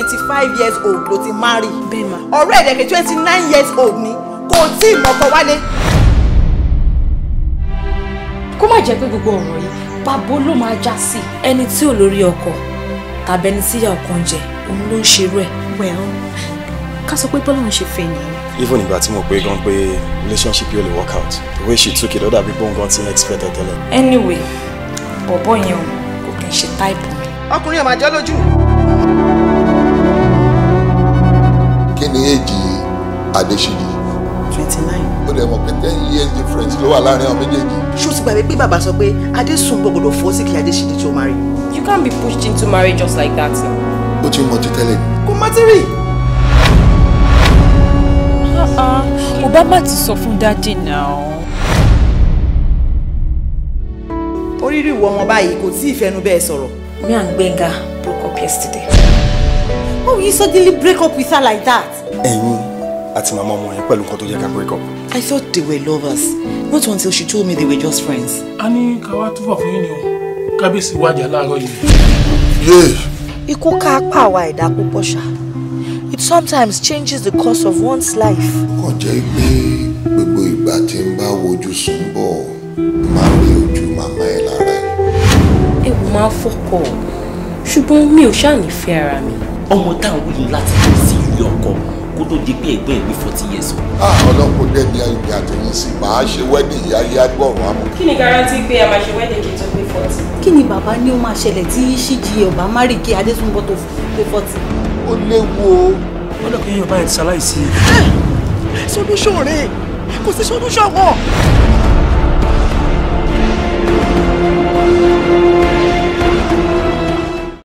25 years old ló ti marry. Bẹ́ẹ̀ ma. Ọ̀rẹ́ ẹ̀dẹ̀kẹ̀ 29 years old ni kò tí ì mọ̀kọ wálé. Kó má jẹ́ pé gbogbo ọ̀rọ̀ yìí pàbó ló máa já sí. Ẹni tí ò lórí ọkọ tàbí ẹni tí ìyá ọkọ ń jẹ òun ló ń ṣerú ẹ̀. Well, ká sọ pé bọ́lá ń ṣe fẹ́ nìyẹn. Even ìgbà tí mo pé gan pé relationship yóò lè work out, the way she took it ó dàbí pé òun gan ti expect tẹ́lẹ̀. Anyway, bọ̀bọ̀ yẹn kò kì í ṣe táìpù mi. Ọkùnrin ẹ̀ máa jẹ́ lójú. Kí ni èjì Adéṣídì? 29. Ó lè mọ̀ pé 10 years difference ló wà láàrin àwọn méjèèjì. Ṣó ti gbàgbé pé bàbá sọ pé Adésùnbọ̀ gbọ́dọ̀ fọ́ sí kí Adéṣídì tó marry. You can't be pushed into marriage just like that. Ó ti mọ̀ ti tẹ́lẹ̀ ni. Kò má ti rí. Obama ti sọ fún Daddy now. Oríire ìwọ ọmọ báyìí kò tí ì fẹnu bẹ́ẹ̀ sọ̀rọ̀. Me and Gbenga broke up yesterday. How will you suddenly break up with her like that? Ẹ̀yin àti màmá ọmọ yẹn pẹ̀lú nǹkan tó jẹ́ ká break up. I thought they were lovers. Not until she told me they were just friends. A ní ká wá túbọ̀ fún yín ni o. Kábíyèsí wájà láàárọ̀ yìí. Yéè. Ikú ká pa àwa ẹ̀dá púpọ̀ ṣá. It sometimes changes the course of one's life. Kàn jẹ́ pé gbogbo ìgbà tí ń bá wojú sùn bọ̀ máa rí ojú màmá ẹ̀ lára ẹ̀. Ewu máa ń fọ́kọ̀ ṣùgbọ́n mi ò ṣáà ní fẹ́ ara mi. Ọmọ táwọn wúyìn láti lọ sí ilé ọkọ kó tó di pé ẹgbẹ́ ìwé 40 years old. Ọlọ́pọ̀ dẹ́ni ayọ̀bí àtẹ̀yìn sí máa ṣe wedding ìyá ayé agbọ̀rún àmọ́. Kí ni guarantee pé a máa ṣe wedding kí n tó pé 40? Kí ni bàbá ní ó máa ṣẹlẹ̀ tí Ṣíjì ọba márì kí Adésùnbọ̀ tó pé 40? Ó léwu o. Wọ́n lọ kí yín ọba ẹ̀ ti ṣaláìsí. Solution rẹ̀ kò sí solution wọn.